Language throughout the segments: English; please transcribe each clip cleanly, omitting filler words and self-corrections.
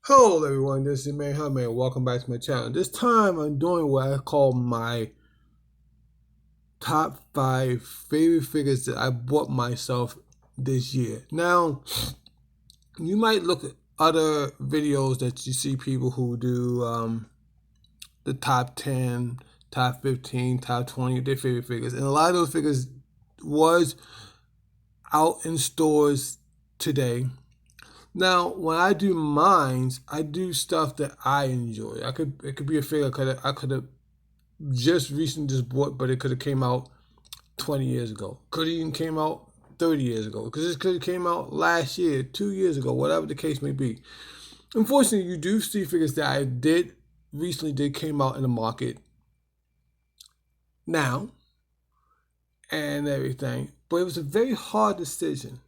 Hello everyone, this is Man Huntman. Welcome back to my channel. This time I'm doing what I call my top 5 favorite figures that I bought myself this year. Now, you might look at other videos that you see people who do the top 10, top 15, top 20 of their favorite figures. And a lot of those figures was out in stores today. Now, when I do mines, I do stuff that I enjoy. It could be a figure I could have just recently just bought, but it could have came out 20 years ago. Could have even came out 30 years ago. Because it could have came out last year, 2 years ago, whatever the case may be. Unfortunately, you do see figures that I did recently did came out in the market now and everything. But it was a very hard decision.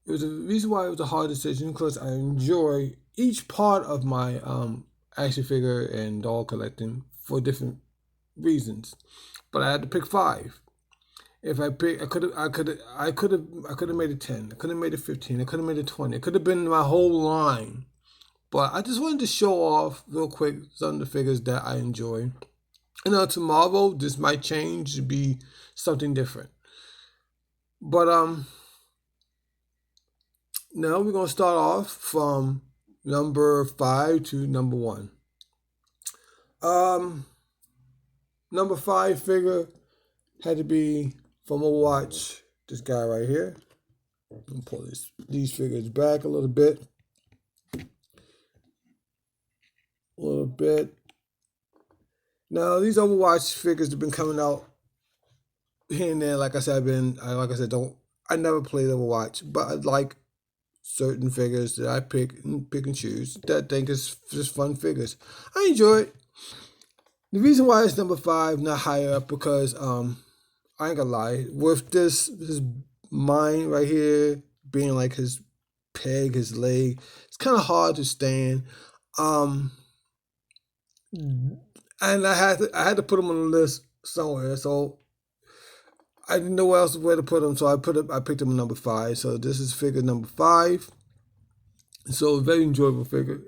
It was a reason why it was a hard decision because I enjoy each part of my action figure and doll collecting for different reasons. But I had to pick 5. If I pick, I could have made it 10. I could have made it 15. I could have made it 20. It could have been my whole line. But I just wanted to show off real quick some of the figures that I enjoy. Tomorrow this might change to be something different. But now we're gonna start off from number 5 to number 1. Um, Number 5 figure had to be from Overwatch. This guy right here. Let me pull these figures back a little bit. Now these Overwatch figures have been coming out here and there. Like I said, I never played Overwatch, but I like certain figures that I pick and choose that I think is just fun figures. I enjoy it. The reason why it's number 5, not higher up, because I ain't gonna lie, with his mind right here being like his peg, his leg, it's kind of hard to stand. Um, and I had to put him on the list somewhere, so I didn't know where to put him, so I picked him number 5. So this is figure number 5. So a very enjoyable figure.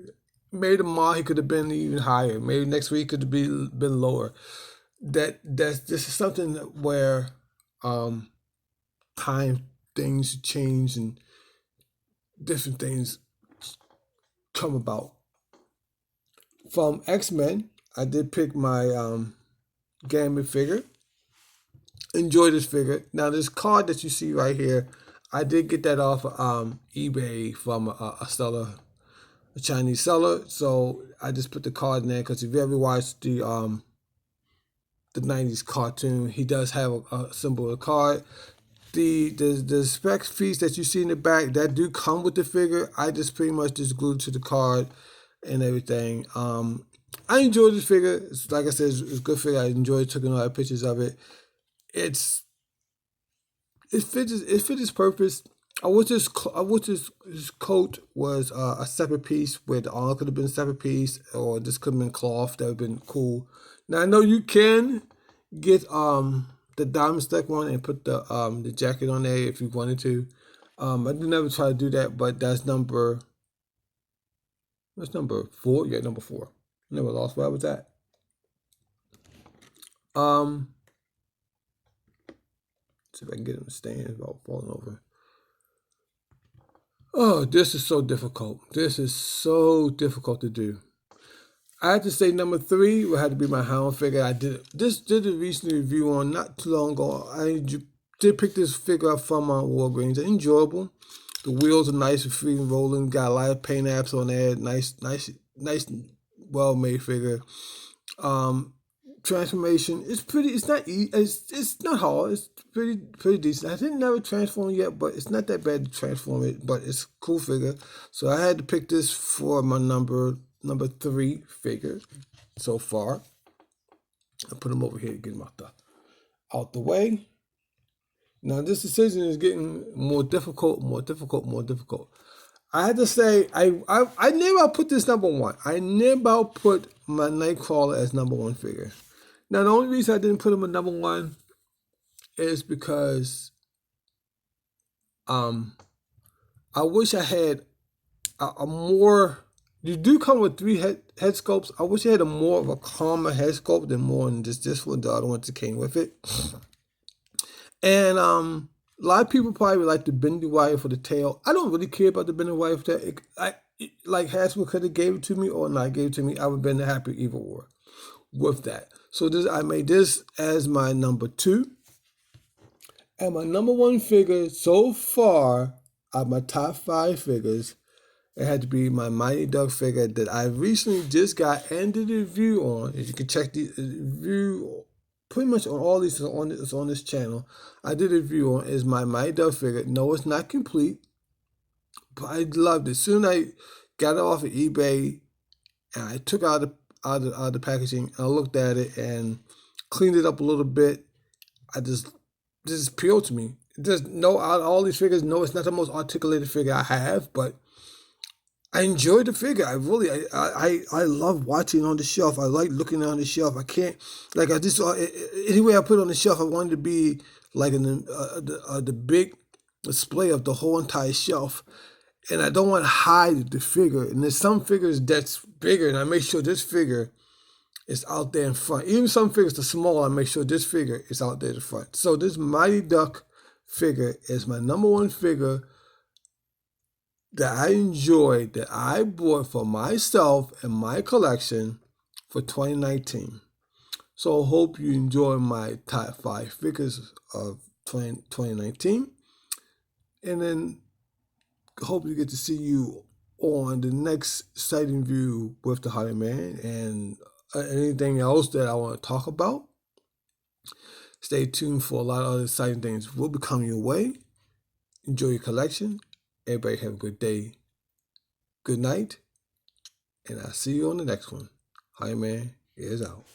Maybe tomorrow he could have been even higher. Maybe next week could have been lower. This is something where um, time things change and different things come about. From X-Men, I did pick my Gambit figure. Enjoy this figure. Now this card that you see right here, I did get that off eBay from a seller, a Chinese seller. So I just put the card in there because if you ever watched the 90s cartoon, he does have a symbol of the card. The spec fees that you see in the back that do come with the figure, I just pretty much just glued to the card and everything. I enjoyed this figure. Like I said, it's a good figure. I enjoyed taking a lot of pictures of it. It's it fits its purpose. I wish his coat was a separate piece where the arm could have been a separate piece, or this could have been cloth. That would have been cool. Now I know you can get the diamond stack one and put the jacket on there if you wanted to. I did never try to do that, but that's number 4. Yeah, number 4. Never lost where I was at. See if I can get him to stand without falling over. Oh, this is so difficult. This is so difficult to do. I had to say number 3 would have to be my Hound figure. I did a recent review on not too long ago. I did pick this figure up from Walgreens. Enjoyable. The wheels are nice and free and rolling. Got a lot of paint apps on there. Nice, well made figure. Transformation. It's pretty. It's not. It's not hard. It's pretty decent. I didn't never transform yet, but it's not that bad to transform it. But it's a cool figure. So I had to pick this for my number 3 figure so far. I put him over here to get him out the way. Now this decision is getting more difficult. I had to say I never put this number 1. I never put my Nightcrawler as number 1 figure. Now the only reason I didn't put him at number 1 is because I wish I had a more. You do come with 3 head sculpts. I wish you had a more of a calmer head sculpt than more than just this one. The other ones that came with it. And a lot of people probably like the bendy wire for the tail. I don't really care about the bendy wire for that. Like Hasbro could have gave it to me or not gave it to me. I would have been happy either or with that. So I made this as my number 2. And my number 1 figure so far out of my top 5 figures, it had to be my Mighty Duck figure that I recently just got and did a review on. As you can check the review pretty much on all these on this channel. I did a review on is my Mighty Duck figure. No, it's not complete, but I loved it. Soon I got it off of eBay and I took out the packaging. I looked at it and cleaned it up a little bit. This appealed to me. There's no out of all these figures. No, it's not the most articulated figure I have, but I enjoyed the figure. I love watching on the shelf. I like looking on the shelf. I can't like I just anyway I put it on the shelf. I wanted to be like in the big display of the whole entire shelf, and I don't want to hide the figure. And there's some figures that's bigger, and I make sure this figure is out there in front. Even some figures are small. I make sure this figure is out there in front. So this Mighty Duck figure is my number 1 figure that I enjoyed, that I bought for myself and my collection for 2019. So I hope you enjoy my top 5 figures of 2019. And then hope you get to see you on the next sighting view with the Holly Man and anything else that I want to talk about. Stay tuned for a lot of other exciting things will be coming your way. Enjoy your collection. Everybody have a good day, good night, and I'll see you on the next one. Hi, man, is out.